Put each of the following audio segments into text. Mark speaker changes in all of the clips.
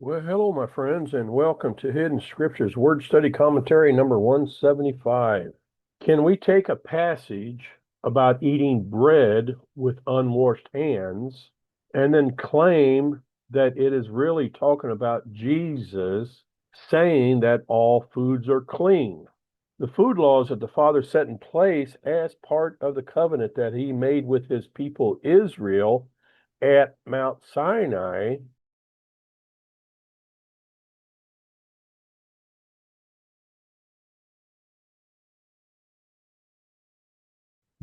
Speaker 1: Well, hello, my friends, and welcome to Hidden Scriptures Word Study Commentary number 175. Can we take a passage about eating bread with unwashed hands and then claim that it is really talking about Jesus saying that all foods are clean? The food laws that the Father set in place as part of the covenant that he made with his people Israel at Mount Sinai.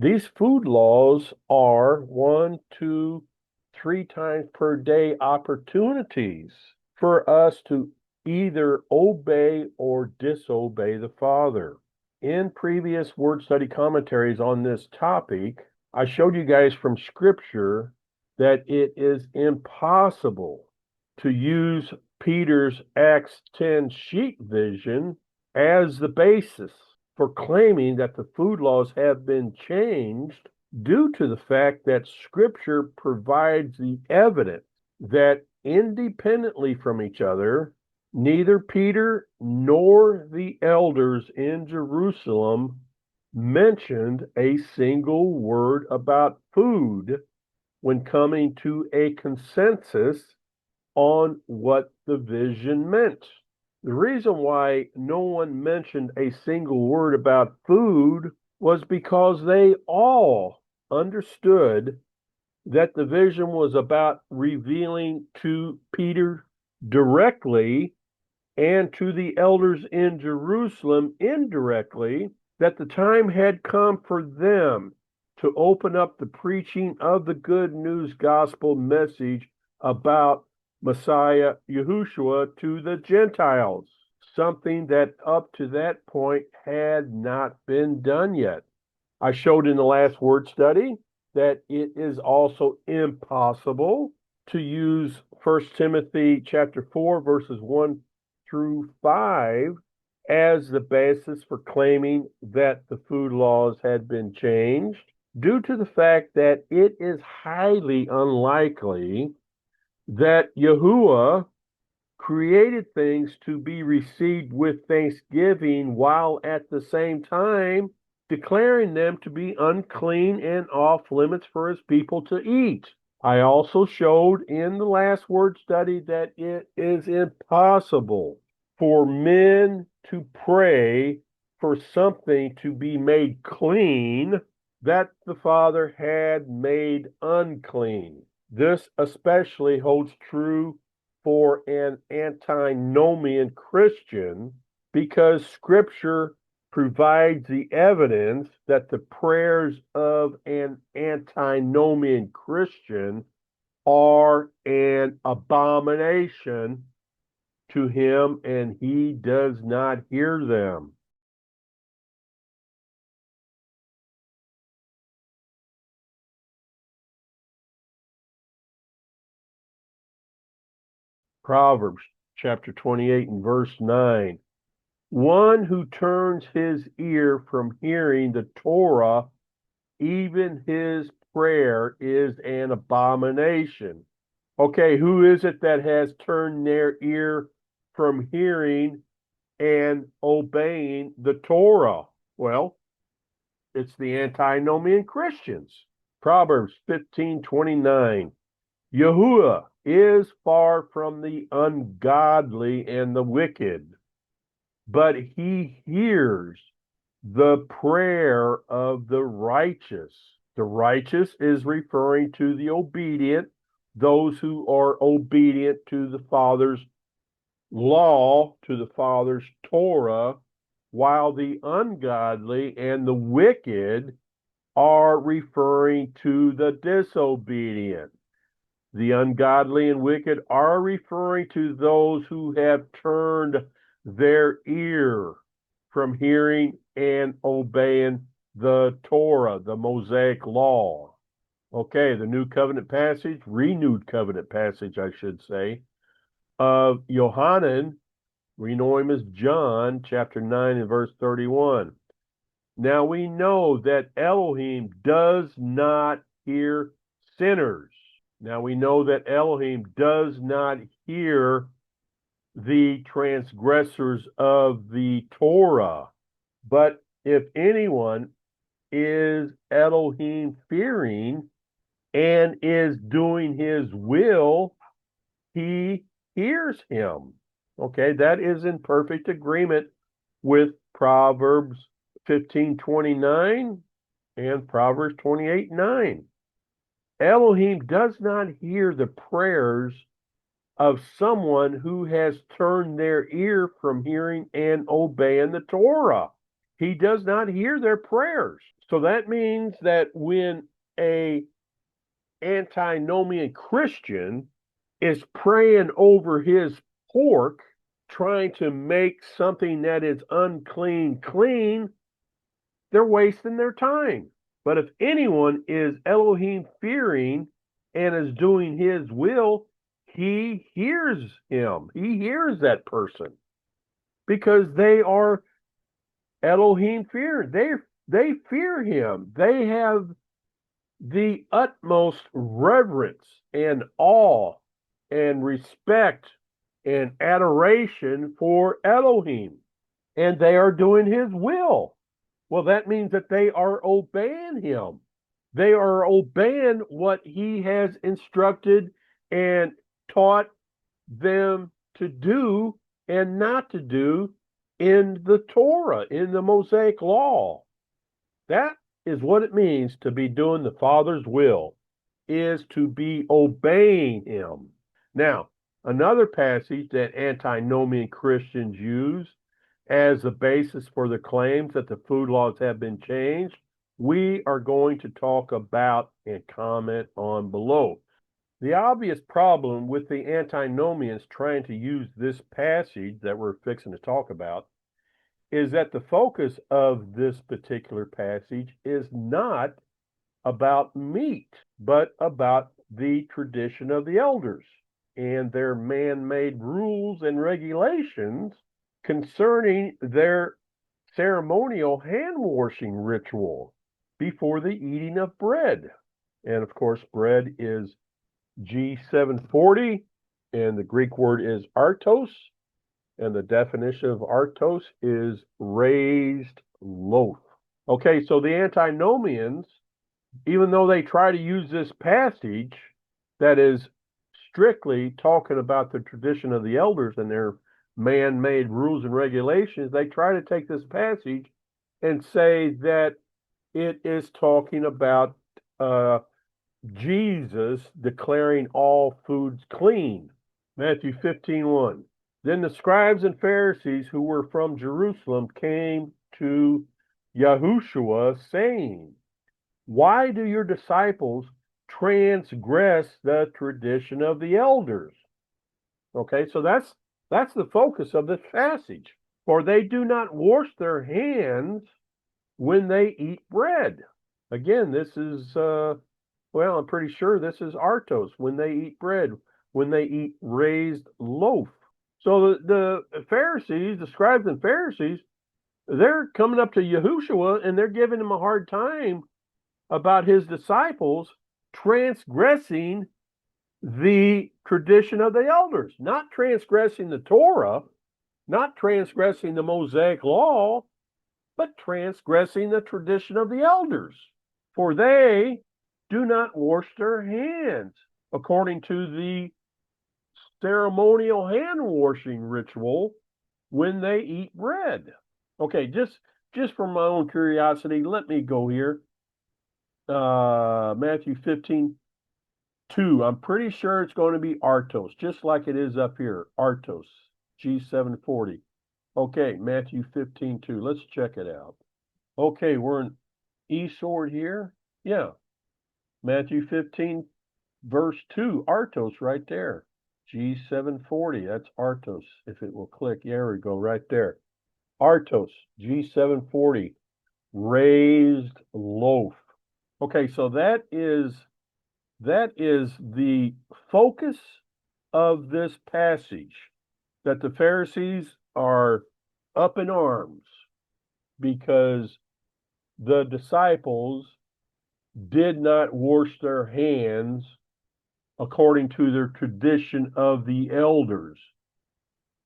Speaker 1: These food laws are 1, 2, 3 times per day opportunities for us to either obey or disobey the Father. In previous word study commentaries on this topic, I showed you guys from Scripture that it is impossible to use Peter's Acts 10 sheet vision as the basis for claiming that the food laws have been changed due to the fact that Scripture provides the evidence that independently from each other, neither Peter nor the elders in Jerusalem mentioned a single word about food when coming to a consensus on what the vision meant. The reason why no one mentioned a single word about food was because they all understood that the vision was about revealing to Peter directly and to the elders in Jerusalem indirectly that the time had come for them to open up the preaching of the good news gospel message about Messiah Yahushua to the Gentiles, something that up to that point had not been done yet. I showed in the last word study that it is also impossible to use 1 Timothy chapter 4 verses 1 through 5 as the basis for claiming that the food laws had been changed due to the fact that it is highly unlikely that Yahuwah created things to be received with thanksgiving while at the same time declaring them to be unclean and off limits for his people to eat. I also showed in the last word study that it is impossible for men to pray for something to be made clean that the Father had made unclean. This especially holds true for an antinomian Christian because Scripture provides the evidence that the prayers of an antinomian Christian are an abomination to him and he does not hear them. Proverbs chapter 28 and verse 9. One who turns his ear from hearing the Torah, even his prayer is an abomination. Okay, who is it that has turned their ear from hearing and obeying the Torah? Well, it's the antinomian Christians. Proverbs 15:29. Yahuwah is far from the ungodly and the wicked, but he hears the prayer of the righteous. The righteous is referring to the obedient, those who are obedient to the Father's law, to the Father's Torah, while the ungodly and the wicked are referring to the disobedient. The ungodly and wicked are referring to those who have turned their ear from hearing and obeying the Torah, the Mosaic law. Okay, the new covenant passage, renewed covenant passage, I should say, of Yohanan, we know him as John, chapter 9 and verse 31. Now we know that Elohim does not hear sinners. Now we know that Elohim does not hear the transgressors of the Torah. But if anyone is Elohim fearing and is doing his will, he hears him. Okay, that is in perfect agreement with Proverbs 15:29 and Proverbs 28:9. Elohim does not hear the prayers of someone who has turned their ear from hearing and obeying the Torah. He does not hear their prayers. So that means that when a antinomian Christian is praying over his pork, trying to make something that is unclean clean, they're wasting their time. But if anyone is Elohim fearing and is doing his will, he hears him. He hears that person because they are Elohim fearing. They fear him. They have the utmost reverence and awe and respect and adoration for Elohim. And they are doing his will. Well, that means that they are obeying him. They are obeying what he has instructed and taught them to do and not to do in the Torah, in the Mosaic law. That is what it means to be doing the Father's will, is to be obeying him. Now, another passage that antinomian Christians use as the basis for the claims that the food laws have been changed, we are going to talk about and comment on below. The obvious problem with the antinomians trying to use this passage that we're fixing to talk about is that the focus of this particular passage is not about meat, but about the tradition of the elders and their man-made rules and regulations concerning their ceremonial hand-washing ritual before the eating of bread. And of course, bread is G740, and the Greek word is artos, and the definition of artos is raised loaf. Okay, so the antinomians, even though they try to use this passage that is strictly talking about the tradition of the elders and their man-made rules and regulations, they try to take this passage and say that it is talking about Jesus declaring all foods clean. Matthew 15:1. Then the scribes and Pharisees who were from Jerusalem came to Yahushua, saying, "Why do your disciples transgress the tradition of the elders?" Okay, so that's the focus of this passage. For they do not wash their hands when they eat bread. Again, this is well, I'm pretty sure this is artos, when they eat bread, when they eat raised loaf. So the Pharisees, the scribes and Pharisees, they're coming up to Yahushua and they're giving him a hard time about his disciples transgressing the tradition of the elders, not transgressing the Torah, not transgressing the Mosaic law, but transgressing the tradition of the elders. For they do not wash their hands according to the ceremonial hand washing ritual when they eat bread. Okay, just for my own curiosity, let me go here. Matthew 15:2. I'm pretty sure it's going to be artos, just like it is up here. Artos, G740. Okay, Matthew 15:2. Let's check it out. Okay, we're in E sword here. Yeah. Matthew 15, verse 2, artos right there. G740, that's artos. If it will click, there we go, right there. Artos, G740, raised loaf. Okay, so that is the focus of this passage, that the Pharisees are up in arms because the disciples did not wash their hands according to their tradition of the elders.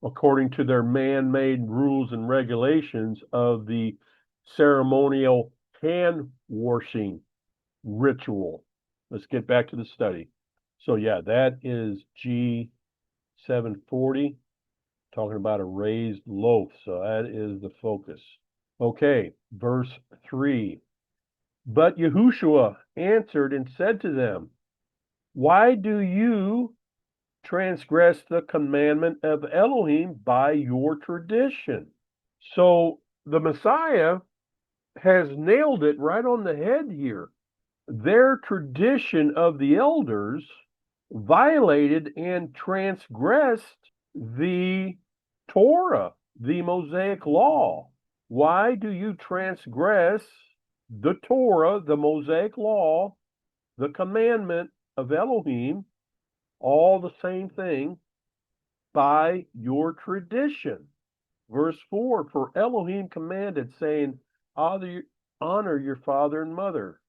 Speaker 1: according to their man-made rules and regulations of the ceremonial hand washing ritual. Let's get back to the study. So yeah, that is G740, talking about a raised loaf. So that is the focus. Okay, verse 3. But Yahushua answered and said to them, why do you transgress the commandment of Elohim by your tradition? So the Messiah has nailed it right on the head here. Their tradition of the elders violated and transgressed the Torah, the Mosaic law. Why do you transgress the Torah, the Mosaic law, the commandment of Elohim, all the same thing, by your tradition? Verse 4, for Elohim commanded, saying, honor your father and mother,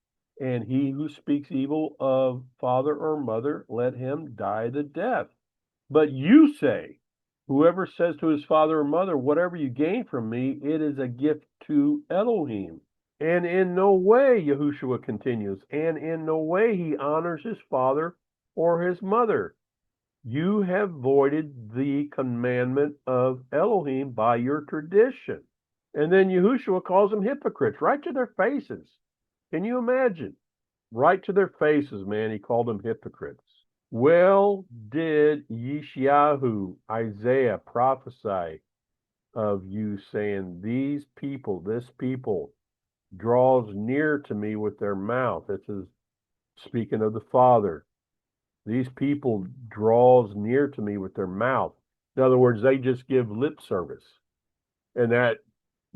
Speaker 1: and he who speaks evil of father or mother, let him die the death. But you say, whoever says to his father or mother, whatever you gain from me, it is a gift to Elohim. And in no way, Yahushua continues, and in no way he honors his father or his mother. You have voided the commandment of Elohim by your tradition. And then Yahushua calls them hypocrites right to their faces. Can you imagine? Right to their faces, man, he called them hypocrites. Well, did Yeshayahu, Isaiah, prophesy of you, saying, these people, this people, draws near to me with their mouth. This is speaking of the Father. These people draws near to me with their mouth. In other words, they just give lip service. And that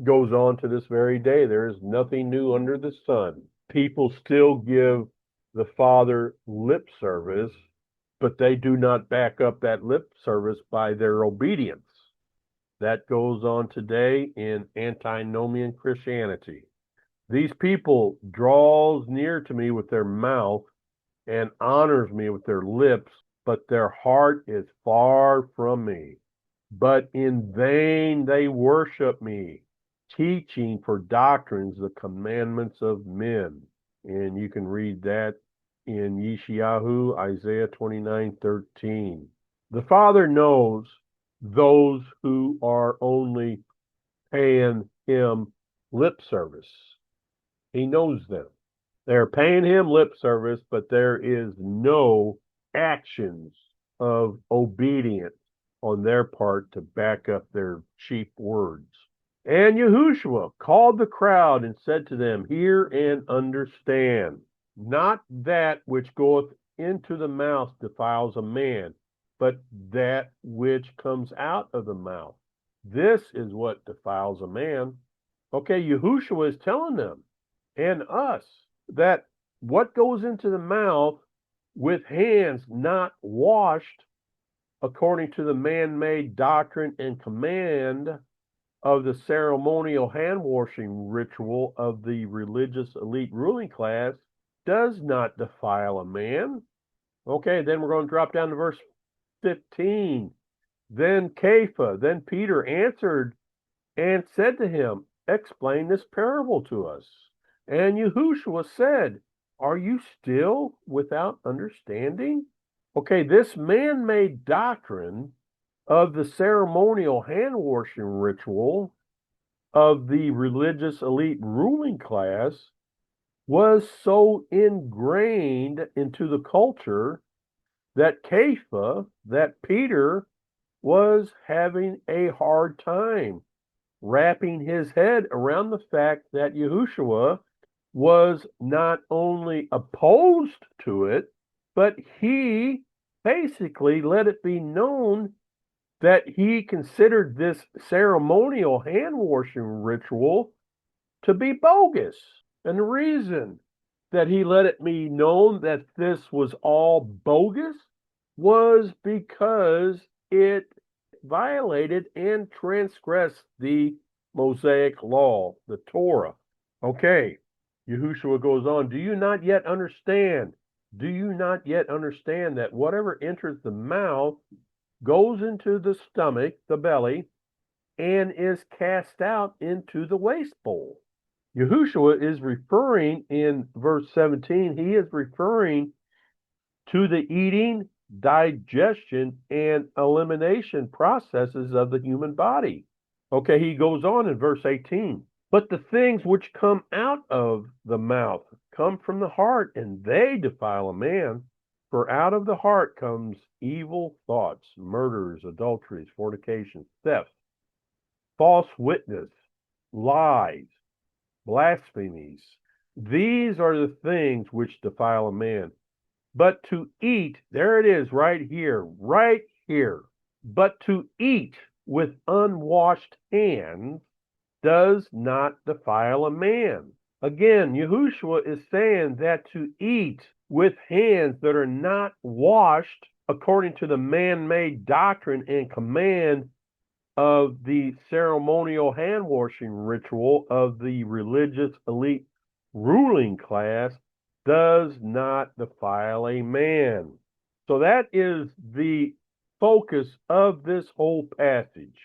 Speaker 1: goes on to this very day. There is nothing new under the sun. People still give the Father lip service, but they do not back up that lip service by their obedience. That goes on today in antinomian Christianity. These people draws near to me with their mouth and honors me with their lips, but their heart is far from me. But in vain they worship me, teaching for doctrines the commandments of men. And you can read that in Yeshayahu, Isaiah 29:13. The Father knows those who are only paying him lip service. He knows them. They're paying him lip service, but there is no actions of obedience on their part to back up their cheap words. And Yahushua called the crowd and said to them, hear and understand. Not that which goeth into the mouth defiles a man, but that which comes out of the mouth. This is what defiles a man. Okay, Yahushua is telling them and us that what goes into the mouth with hands not washed according to the man-made doctrine and command of the ceremonial hand-washing ritual of the religious elite ruling class does not defile a man. Okay, then we're going to drop down to verse 15. Then Peter answered and said to him, explain this parable to us. And Yahushua said, are you still without understanding? Okay, this man-made doctrine of the ceremonial hand-washing ritual of the religious elite ruling class was so ingrained into the culture that Peter, was having a hard time wrapping his head around the fact that Yahushua was not only opposed to it, but he basically let it be known that he considered this ceremonial hand-washing ritual to be bogus. And the reason that he let it be known that this was all bogus was because it violated and transgressed the Mosaic law, the Torah. Okay, Yahushua goes on, do you not yet understand? Do you not yet understand that whatever enters the mouth goes into the stomach, the belly, and is cast out into the waste bowl. Yahushua is referring in verse 17, he is referring to the eating, digestion, and elimination processes of the human body. Okay, he goes on in verse 18. But the things which come out of the mouth come from the heart, and they defile a man. For out of the heart comes evil thoughts, murders, adulteries, fornications, thefts, false witness, lies, blasphemies. These are the things which defile a man. But to eat, there it is right here, right here. But to eat with unwashed hands does not defile a man. Again, Yahushua is saying that to eat with hands that are not washed according to the man-made doctrine and command of the ceremonial hand washing ritual of the religious elite ruling class does not defile a man. So that is the focus of this whole passage,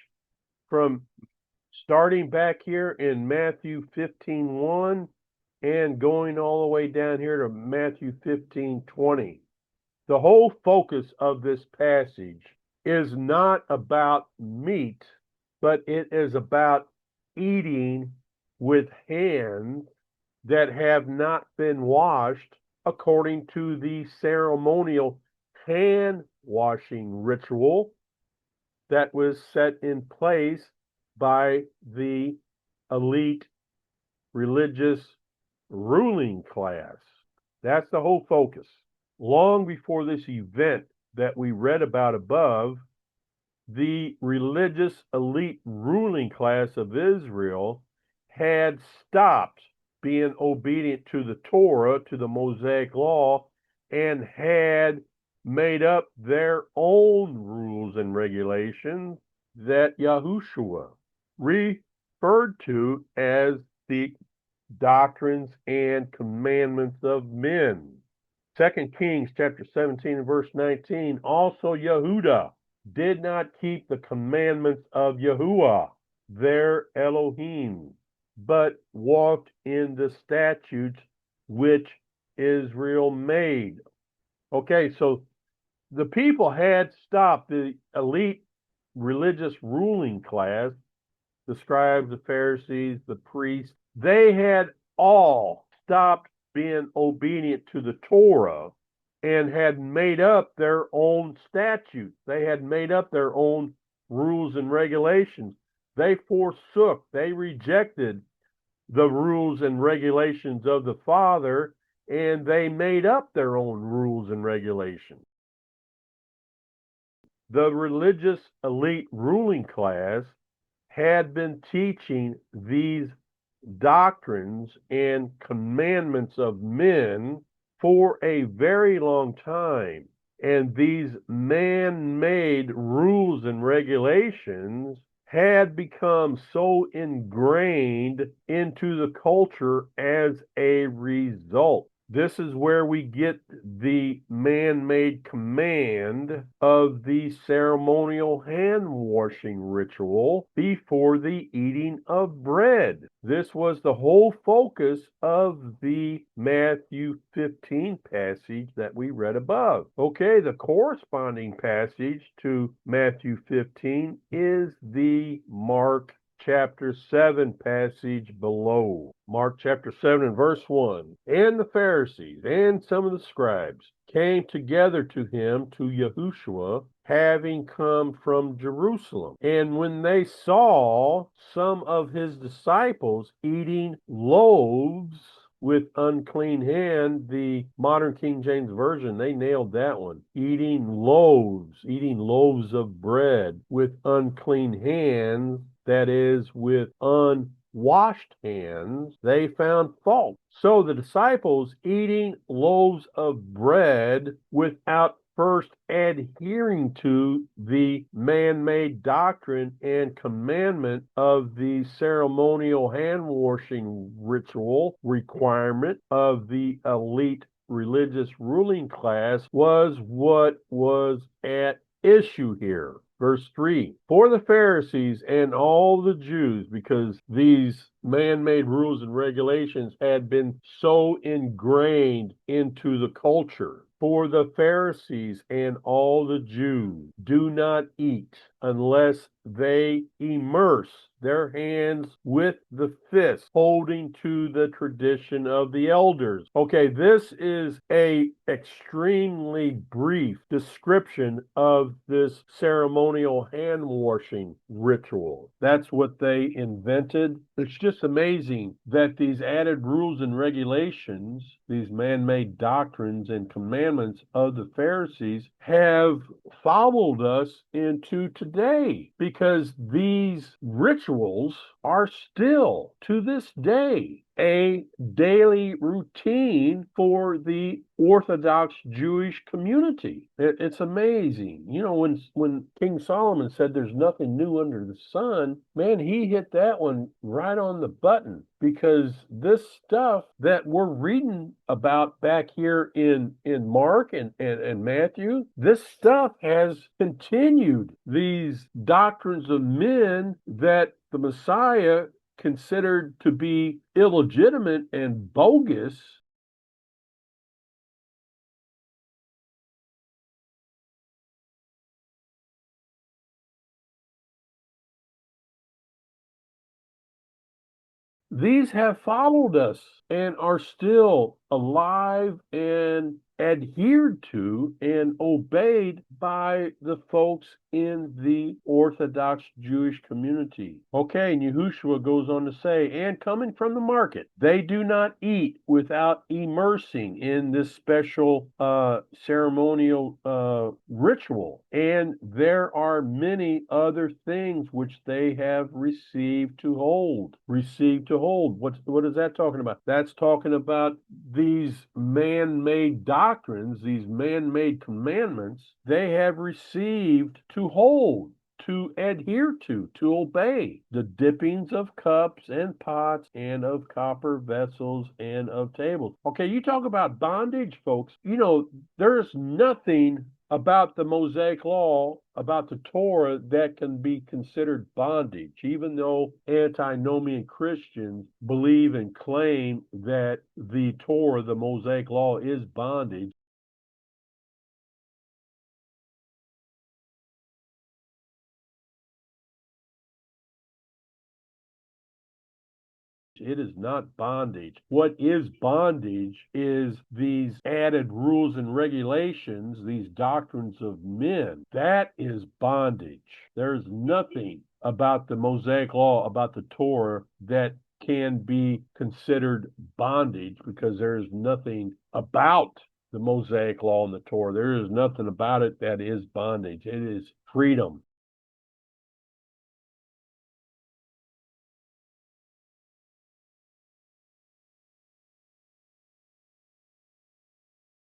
Speaker 1: from starting back here in Matthew 15:1 and going all the way down here to Matthew 15:20. The whole focus of this passage is not about meat, but it is about eating with hands that have not been washed according to the ceremonial hand washing ritual that was set in place by the elite religious ruling class. That's the whole focus. Long before this event that we read about above, the religious elite ruling class of Israel had stopped being obedient to the Torah, to the Mosaic law, and had made up their own rules and regulations that Yahushua referred to as the doctrines and commandments of men. 2 Kings chapter 17 and verse 19, also Yehuda did not keep the commandments of Yahuwah, their Elohim, but walked in the statutes which Israel made. Okay, so the people had stopped, the elite religious ruling class, the scribes, the Pharisees, the priests, they had all stopped being obedient to the Torah and had made up their own statutes. They had made up their own rules and regulations. They forsook, they rejected the rules and regulations of the Father, and they made up their own rules and regulations. The religious elite ruling class had been teaching these doctrines and commandments of men for a very long time. And these man-made rules and regulations had become so ingrained into the culture as a result. This is where we get the man-made command of the ceremonial hand-washing ritual before the eating of bread. This was the whole focus of the Matthew 15 passage that we read above. Okay, the corresponding passage to Matthew 15 is the Mark chapter 7 passage below. Mark chapter 7 and verse 1. And the Pharisees and some of the scribes came together to him, to Yahushua, having come from Jerusalem. And when they saw some of his disciples eating loaves with unclean hand, the modern King James Version, they nailed that one. Eating loaves of bread with unclean hands, that is, with unwashed hands, they found fault. So the disciples eating loaves of bread without first adhering to the man-made doctrine and commandment of the ceremonial hand-washing ritual requirement of the elite religious ruling class was what was at issue here. Verse 3, for the Pharisees and all the Jews, because these man-made rules and regulations had been so ingrained into the culture. For the Pharisees and all the Jews do not eat unless they immerse their hands with the fist, holding to the tradition of the elders. Okay, this is a extremely brief description of this ceremonial hand washing ritual. That's what they invented. It's just amazing that these added rules and regulations, these man-made doctrines and commandments of the Pharisees have followed us into today, because these rituals are still to this day a daily routine for the Orthodox Jewish community. It's amazing. You know, when King Solomon said there's nothing new under the sun, man, he hit that one right on the button, because this stuff that we're reading about back here in Mark and Matthew, this stuff has continued. These doctrines of men that the Messiah considered to be illegitimate and bogus, these have followed us and are still alive and adhered to and obeyed by the folks in the Orthodox Jewish community. Okay, and Yahushua goes on to say, and coming from the market, they do not eat without immersing in this special ceremonial ritual. And there are many other things which they have received to hold. Received to hold. What is that talking about? That's talking about these man-made doctrines, these man-made commandments, they have received to hold, to adhere to obey. The dippings of cups and pots and of copper vessels and of tables. Okay, you talk about bondage, folks. You know, there's nothing about the Mosaic law, about the Torah, that can be considered bondage, even though antinomian Christians believe and claim that the Torah, the Mosaic law, is bondage. It is not bondage. What is bondage is these added rules and regulations, these doctrines of men. That is bondage. There's nothing about the Mosaic law, about the Torah, that can be considered bondage, because there is nothing about the Mosaic law and the Torah. There is nothing about it that is bondage. It is freedom.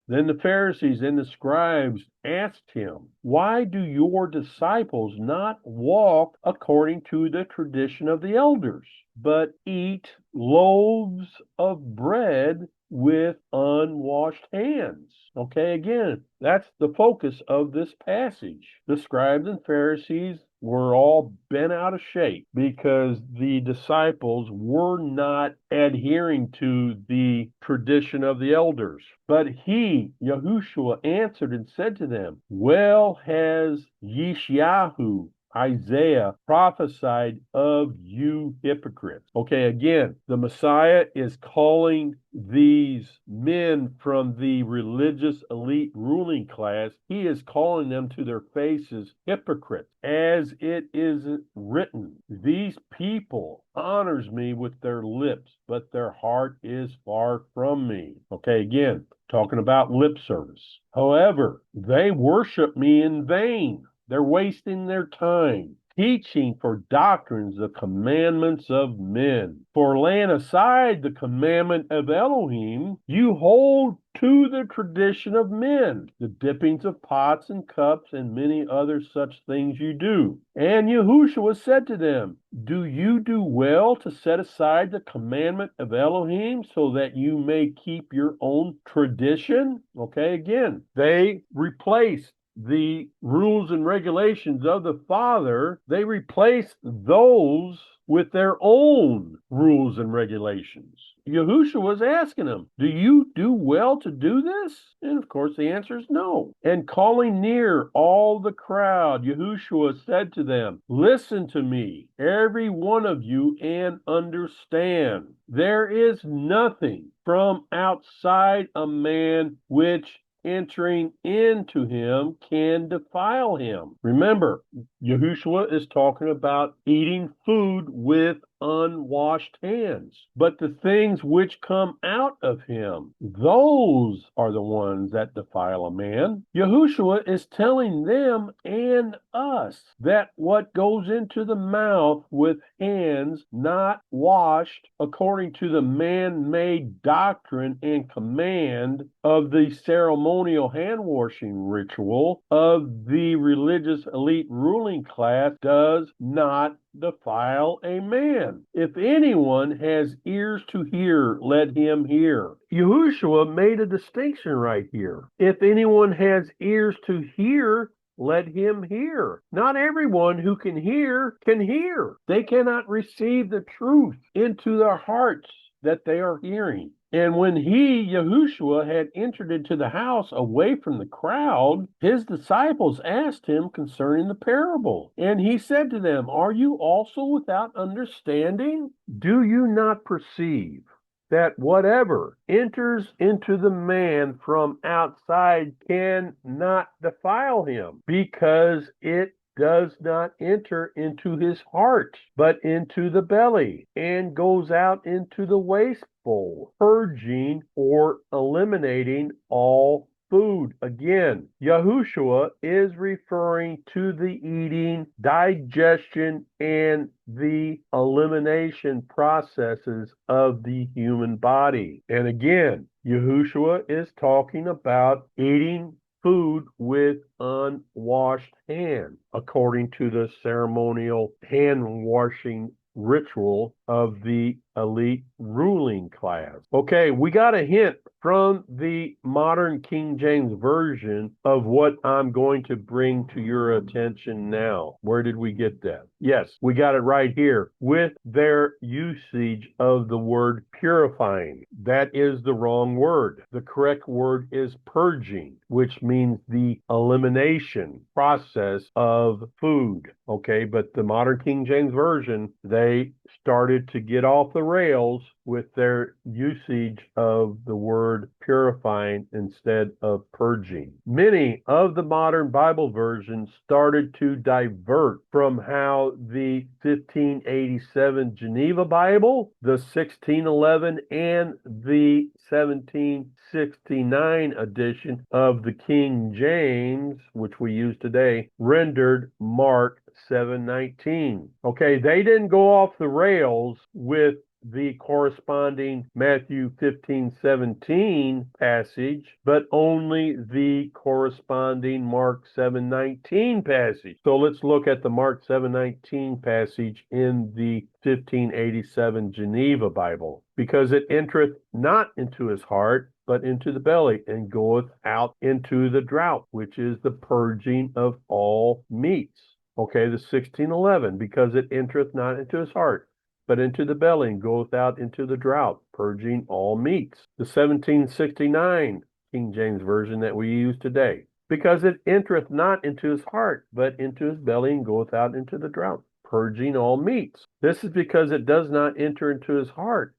Speaker 1: Then the Pharisees and the scribes asked him, why do your disciples not walk according to the tradition of the elders, but eat loaves of bread with unwashed hands? Okay, again, that's the focus of this passage. The scribes and Pharisees were all bent out of shape because the disciples were not adhering to the tradition of the elders. But he, Yahushua, answered and said to them, well has Yeshayahu, Isaiah, prophesied of you hypocrites. Okay, again, the Messiah is calling these men from the religious elite ruling class, he is calling them to their faces hypocrites. As it is written, these people honors me with their lips, but their heart is far from me. Okay, again, talking about lip service. However, they worship me in vain. They're wasting their time teaching for doctrines the commandments of men. For laying aside the commandment of Elohim, you hold to the tradition of men, the dippings of pots and cups and many other such things you do. And Yahushua said to them, do you do well to set aside the commandment of Elohim so that you may keep your own tradition? Okay, again, they replaced the rules and regulations of the Father, they replace those with their own rules and regulations. Yahushua was asking them, do you do well to do this? And of course the answer is no. And calling near all the crowd, Yahushua said to them, listen to me, every one of you, and understand. There is nothing from outside a man which entering into him can defile him. Remember, Yahushua is talking about eating food with unwashed hands. But the things which come out of him, those are the ones that defile a man. Yahushua is telling them and us that what goes into the mouth with hands not washed according to the man-made doctrine and command of the ceremonial hand-washing ritual of the religious elite ruling class does not defile a man. If anyone has ears to hear, let him hear. Yahushua made a distinction right here. If anyone has ears to hear, let him hear. Not everyone who can hear can hear. They cannot receive the truth into their hearts that they are hearing. And when he, Yahushua, had entered into the house away from the crowd, his disciples asked him concerning the parable. And he said to them, are you also without understanding? Do you not perceive that whatever enters into the man from outside cannot defile him, because it does not enter into his heart, but into the belly, and goes out into the waste bowl, purging or eliminating all food. Again, Yahushua is referring to the eating, digestion, and the elimination processes of the human body. And again, Yahushua is talking about eating food with unwashed hands, according to the ceremonial hand washing ritual of the elite ruling class. Okay, we got a hint from the modern King James Version of what I'm going to bring to your attention now. Where did we get that? Yes, we got it right here with their usage of the word purifying. That is the wrong word. The correct word is purging, which means the elimination process of food. Okay, but the modern King James Version, they started to get off the rails with their usage of the word purifying instead of purging. Many of the modern Bible versions started to divert from how the 1587 Geneva Bible, the 1611, and the 1769 edition of the King James, which we use today, rendered Mark 7:19. Okay, they didn't go off the rails with the corresponding Matthew 15:17 passage, but only the corresponding Mark 7:19 passage. So let's look at the Mark 7:19 passage in the 1587 Geneva Bible. Because it entereth not into his heart, but into the belly, and goeth out into the drought, which is the purging of all meats. Okay, the 16:11, because it entereth not into his heart, but into the belly, and goeth out into the drought, purging all meats. The 1769 King James Version that we use today, because it entereth not into his heart, but into his belly, and goeth out into the drought, purging all meats. This is because it does not enter into his heart,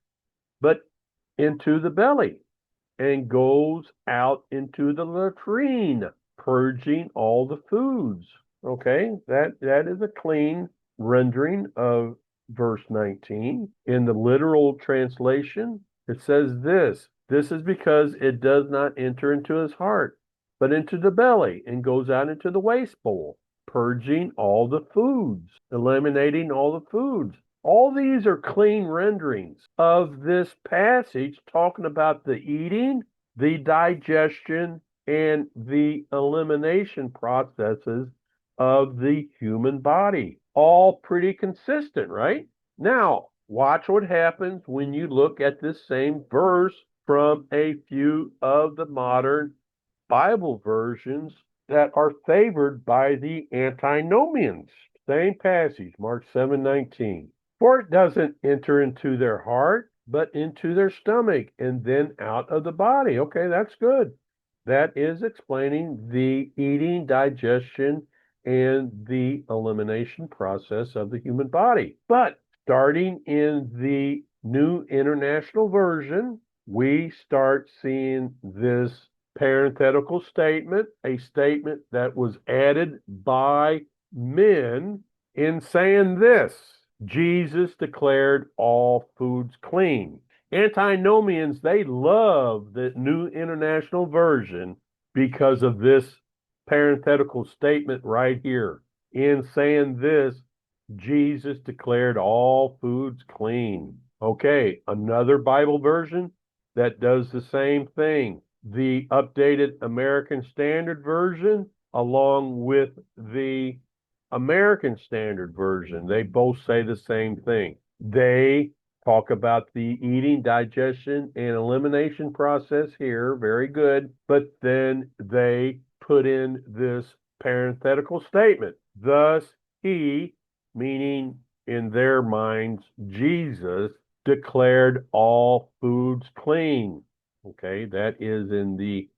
Speaker 1: but into the belly, and goes out into the latrine, purging all the foods. Okay, that is a clean rendering of verse 19. In the literal translation, it says this is because it does not enter into his heart, but into the belly, and goes out into the waste bowl, purging all the foods, eliminating all the foods. All these are clean renderings of this passage talking about the eating, the digestion, and the elimination processes of the human body. All pretty consistent, right? Now, watch what happens when you look at this same verse from a few of the modern Bible versions that are favored by the antinomians. Same passage, Mark 7:19. For it doesn't enter into their heart, but into their stomach, and then out of the body. Okay, that's good. That is explaining the eating, digestion, and the elimination process of the human body. But starting in the New International Version, we start seeing this parenthetical statement, a statement that was added by men in saying this: Jesus declared all foods clean. Antinomians, they love the New International Version because of this parenthetical statement right here. In saying this, Jesus declared all foods clean. Okay, another Bible version that does the same thing. The updated American Standard Version, along with the American Standard Version, they both say the same thing. They talk about the eating, digestion, and elimination process here. Very good. But then they put in this parenthetical statement. Thus, he, meaning in their minds, Jesus, declared all foods clean. Okay, that is in the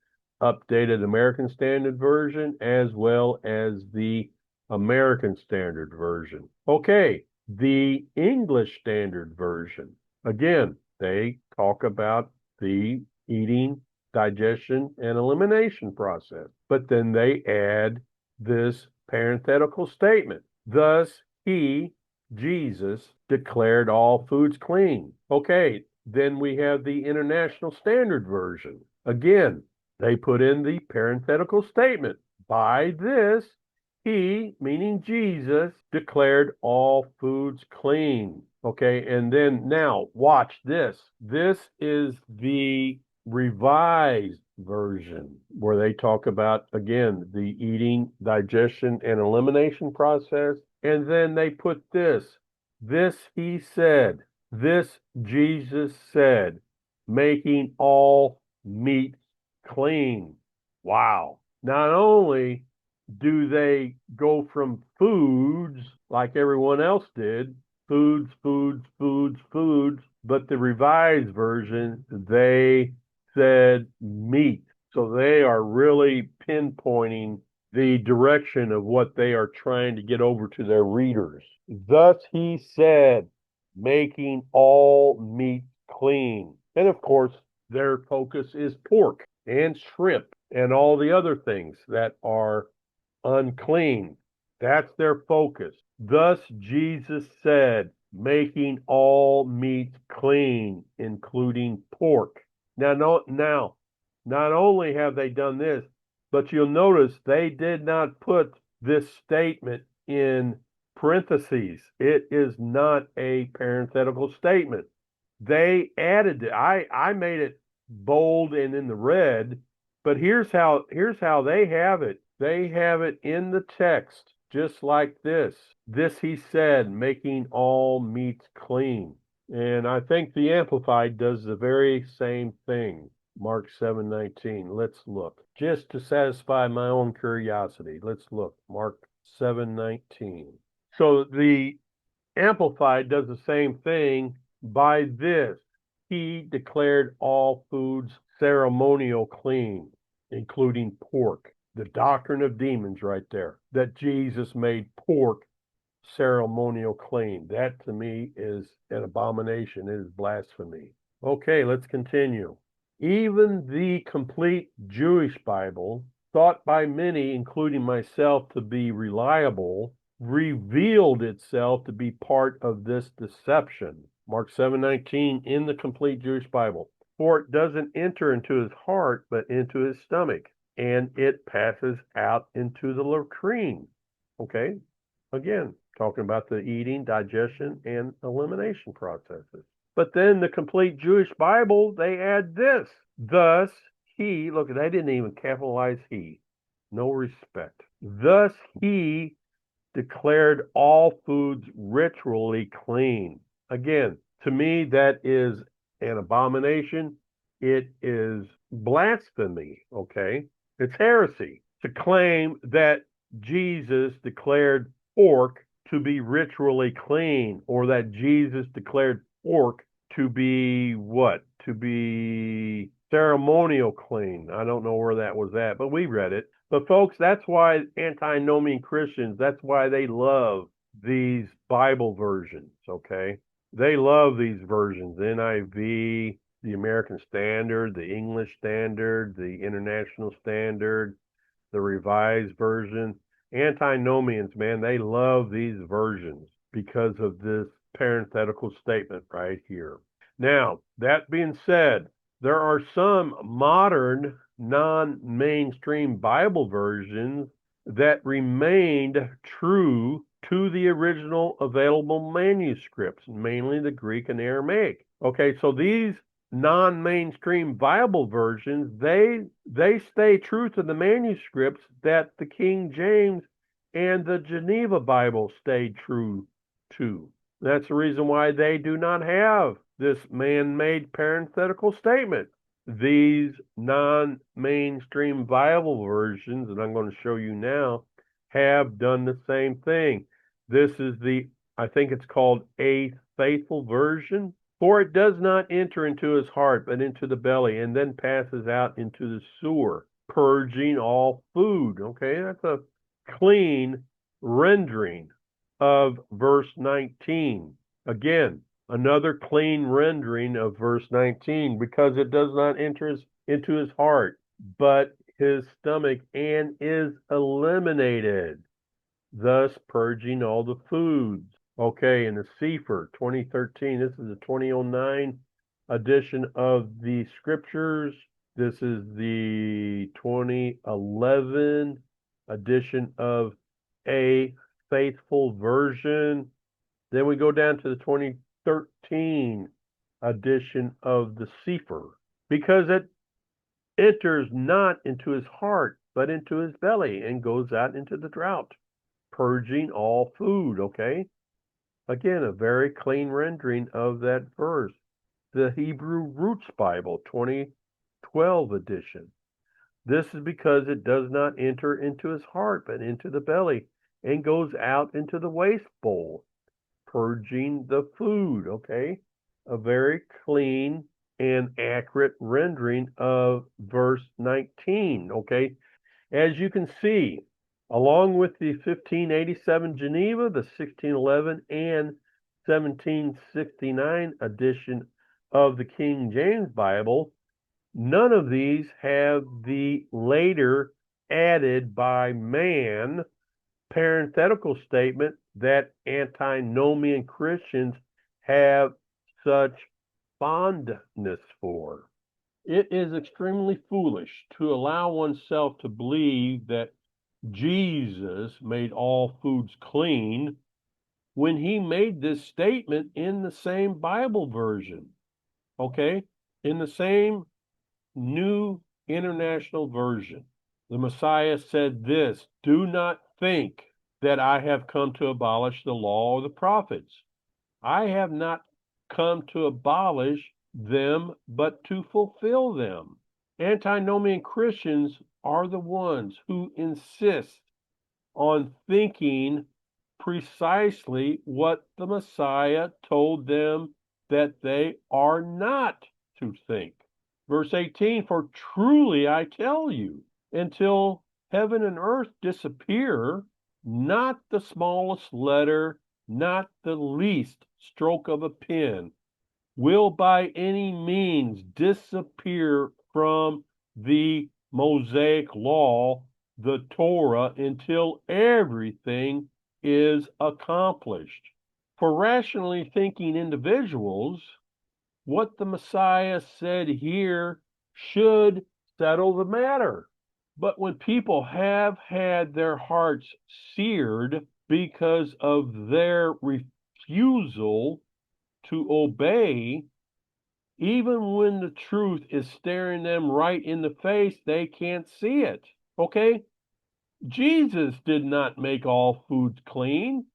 Speaker 1: updated American Standard Version as well as the American Standard Version. Okay, the English Standard Version. Again, they talk about the eating, digestion, and elimination process. But then they add this parenthetical statement. Thus, he, Jesus, declared all foods clean. Okay, then we have the International Standard Version. Again, they put in the parenthetical statement. By this, he, meaning Jesus, declared all foods clean. Okay, and then now watch this. This is the Revised Version where they talk about, again, the eating, digestion, and elimination process. And then they put this. This he said. This Jesus said, making all meat clean. Wow. Not only do they go from foods like everyone else did, foods, foods, foods, foods, but the Revised Version, they said meat. So they are really pinpointing the direction of what they are trying to get over to their readers. Thus he said, making all meat clean. And of course, their focus is pork and shrimp and all the other things that are unclean. That's their focus. Thus Jesus said, making all meat clean, including pork. Now, not only have they done this, but you'll notice they did not put this statement in parentheses. It is not a parenthetical statement. They added it. I made it bold and in the red, but here's how they have it. They have it in the text, just like this. This he said, making all meats clean. And I think the Amplified does the very same thing. Mark 7:19. Let's look. Just to satisfy my own curiosity, let's look. Mark 7:19. So the Amplified does the same thing. By this, he declared all foods ceremonial clean, including pork. The doctrine of demons right there, that Jesus made pork ceremonial clean. That to me is an abomination. It is blasphemy. Okay, let's continue. Even the complete Jewish Bible, thought by many, including myself, to be reliable, revealed itself to be part of this deception. Mark 7:19 in the complete Jewish Bible. For it doesn't enter into his heart, but into his stomach, and it passes out into the latrine. Okay? Again, talking about the eating, digestion, and elimination processes. But then the complete Jewish Bible, they add this. Thus, he, look, they didn't even capitalize he. No respect. Thus, he declared all foods ritually clean. Again, to me, that is an abomination. It is blasphemy, okay? It's heresy to claim that Jesus declared pork to be ritually clean, or that Jesus declared pork to be what? To be ceremonial clean. I don't know where that was at, but we read it. But folks, that's why antinomian Christians, that's why they love these Bible versions, okay? They love these versions, NIV, the American Standard, the English Standard, the International Standard, the Revised Version. Antinomians, man, they love these versions because of this parenthetical statement right here. Now, that being said, there are some modern non-mainstream Bible versions that remained true to the original available manuscripts, mainly the Greek and Aramaic. Okay, so these non-mainstream Bible versions, they stay true to the manuscripts that the King James and the Geneva Bible stayed true to. That's the reason why they do not have this man-made parenthetical statement. These non-mainstream Bible versions, and I'm going to show you now, have done the same thing. This is I think it's called a faithful version. For it does not enter into his heart, but into the belly, and then passes out into the sewer, purging all food. Okay, that's a clean rendering of verse 19. Again, another clean rendering of verse 19, because it does not enter into his heart, but his stomach, and is eliminated, thus purging all the foods. Okay, in the Sefer 2013, this is the 2009 edition of the scriptures. This is the 2011 edition of a faithful version. Then we go down to the 2013 edition of the Sefer, because it enters not into his heart, but into his belly, and goes out into the drought, purging all food. Okay, again, a very clean rendering of that verse. The Hebrew Roots Bible, 2012 edition. This is because it does not enter into his heart, but into the belly, and goes out into the waste bowl, purging the food. Okay, a very clean and accurate rendering of verse 19. Okay, as you can see, along with the 1587 Geneva, the 1611 and 1769 edition of the King James Bible, none of these have the later added by man parenthetical statement that antinomian Christians have such fondness for. It is extremely foolish to allow oneself to believe that Jesus made all foods clean when he made this statement in the same Bible version. Okay? In the same New International Version. The Messiah said this: "Do not think that I have come to abolish the law or the prophets. I have not come to abolish them, but to fulfill them." Antinomian Christians are the ones who insist on thinking precisely what the Messiah told them that they are not to think. Verse 18, "For truly I tell you, until heaven and earth disappear, not the smallest letter, not the least stroke of a pen, will by any means disappear from the Mosaic law, the Torah, until everything is accomplished." For rationally thinking individuals, what the Messiah said here should settle the matter. But when people have had their hearts seared because of their refusal to obey, even when the truth is staring them right in the face, they can't see it. Okay? Jesus did not make all foods clean,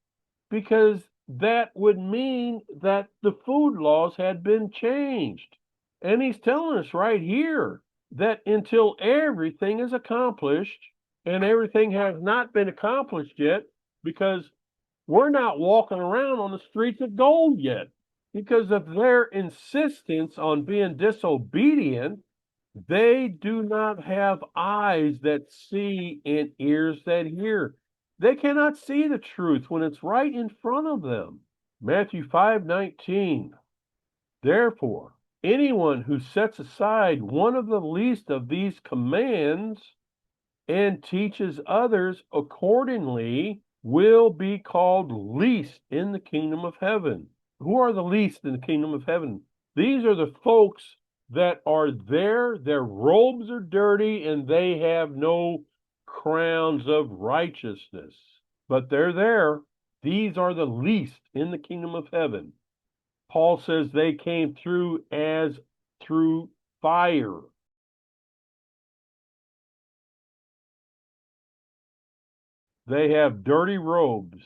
Speaker 1: because that would mean that the food laws had been changed. And he's telling us right here that until everything is accomplished, And everything has not been accomplished yet because we're not walking around on the streets of gold yet. Because of their insistence on being disobedient, they do not have eyes that see and ears that hear. They cannot see the truth when it's right in front of them. Matthew 5:19. Therefore, anyone who sets aside one of the least of these commands and teaches others accordingly will be called least in the kingdom of heaven. Who are the least in the kingdom of heaven? These are the folks that are there, their robes are dirty, and they have no crowns of righteousness. But they're there. These are the least in the kingdom of heaven. Paul says they came through as through fire. They have dirty robes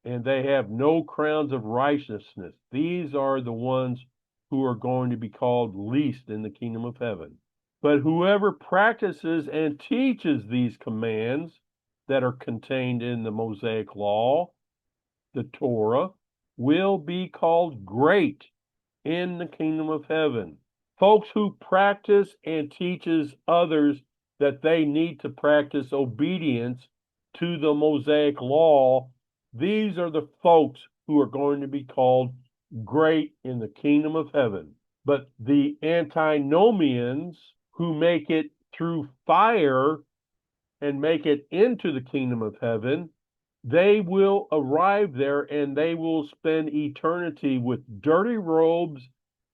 Speaker 1: and they have no crowns of righteousness. These are the ones who are going to be called least in the kingdom of heaven. But whoever practices and teaches these commands that are contained in the Mosaic law, the Torah, will be called great in the kingdom of heaven. Folks who practice and teaches others that they need to practice obedience to the Mosaic law, these are the folks who are going to be called great in the kingdom of heaven. But the antinomians who make it through fire and make it into the kingdom of heaven, they will arrive there and they will spend eternity with dirty robes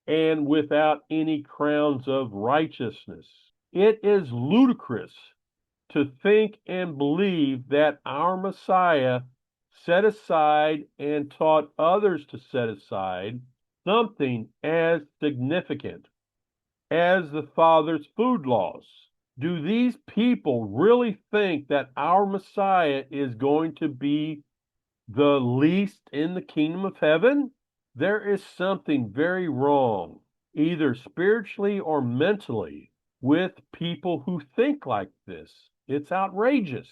Speaker 1: and without any crowns of righteousness. It is ludicrous to think and believe that our Messiah set aside and taught others to set aside something as significant as the Father's food laws. Do these people really think that our Messiah is going to be the least in the kingdom of heaven? There is something very wrong, either spiritually or mentally, with people who think like this. It's outrageous.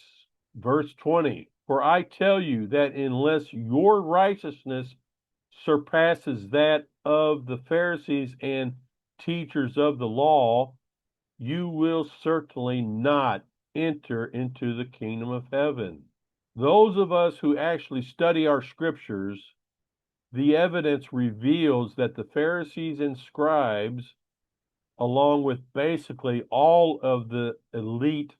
Speaker 1: Verse 20, for I tell you that unless your righteousness surpasses that of the Pharisees and teachers of the law, you will certainly not enter into the kingdom of heaven. Those of us who actually study our scriptures, the evidence reveals that the Pharisees and scribes, along with basically all of the elite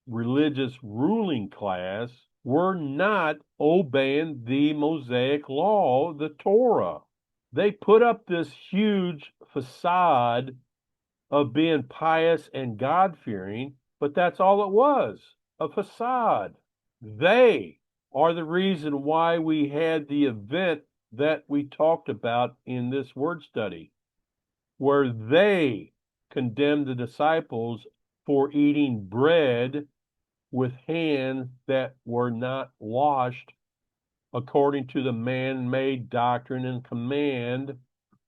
Speaker 1: religious ruling class, were not obeying the Mosaic law, the Torah. They put up this huge facade of being pious and God-fearing, but that's all it was, a facade. They are the reason why we had the event that we talked about in this word study, where they condemned the disciples for eating bread with hands that were not washed according to the man-made doctrine and command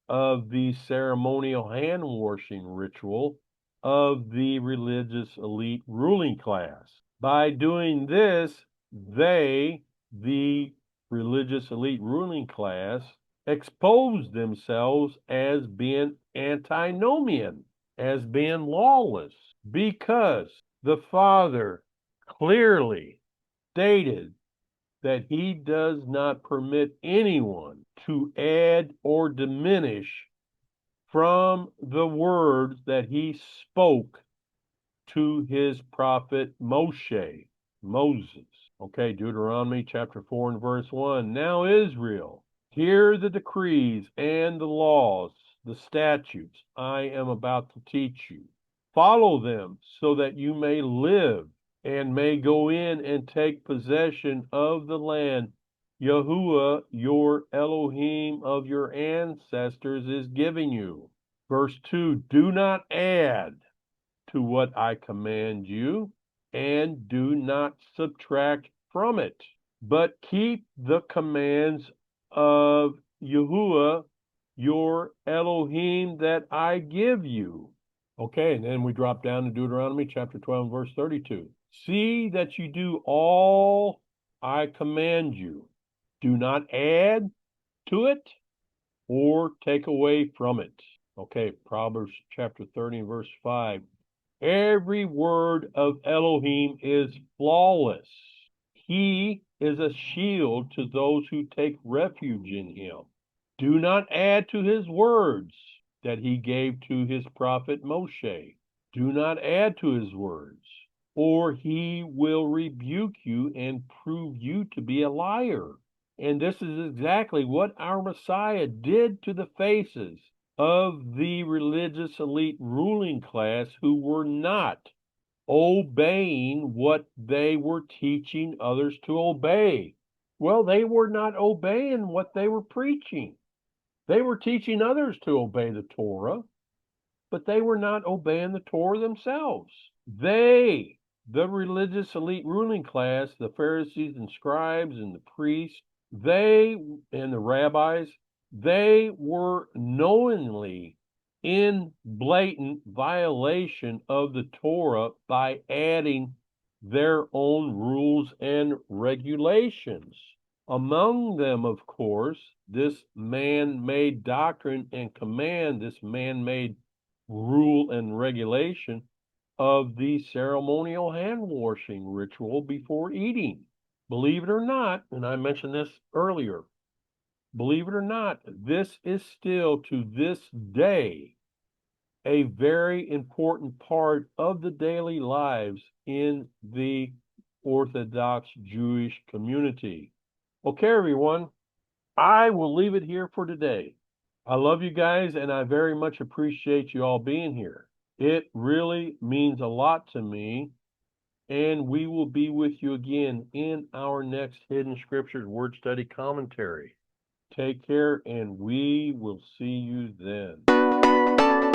Speaker 1: of the ceremonial hand-washing ritual of the religious elite ruling class. By doing this, they, the religious elite ruling class, exposed themselves as being antinomian, as being lawless, because the Father clearly stated that he does not permit anyone to add or diminish from the words that he spoke to his prophet Moses. Okay, Deuteronomy chapter 4 and verse 1. Now Israel, hear the decrees and the laws, the statutes I am about to teach you. Follow them so that you may live and may go in and take possession of the land Yahuwah, your Elohim of your ancestors, is giving you. Verse 2, do not add to what I command you, and do not subtract from it, but keep the commands of Yahuwah, your Elohim, that I give you. Okay, and then we drop down to Deuteronomy chapter 12, verse 32. See that you do all I command you. Do not add to it or take away from it. Okay, Proverbs chapter 30, verse 5. Every word of Elohim is flawless. He is a shield to those who take refuge in him. Do not add to his words that he gave to his prophet Moshe. Do not add to his words, or he will rebuke you and prove you to be a liar. And this is exactly what our Messiah did to the faces of the religious elite ruling class who were not obeying what they were teaching others to obey. Well, they were not obeying what they were preaching. They were teaching others to obey the Torah, but they were not obeying the Torah themselves. They, the religious elite ruling class, the Pharisees and scribes and the priests, they and the rabbis, they were knowingly in blatant violation of the Torah by adding their own rules and regulations. Among them, of course, this man-made doctrine and command, this man-made rule and regulation of the ceremonial hand washing ritual before eating. Believe it or not, and I mentioned this earlier, believe it or not, this is still to this day a very important part of the daily lives in the Orthodox Jewish community. Okay, everyone, I will leave it here for today. I love you guys, and I very much appreciate you all being here. It really means a lot to me, and we will be with you again in our next Hidden Scriptures Word Study Commentary. Take care, and we will see you then.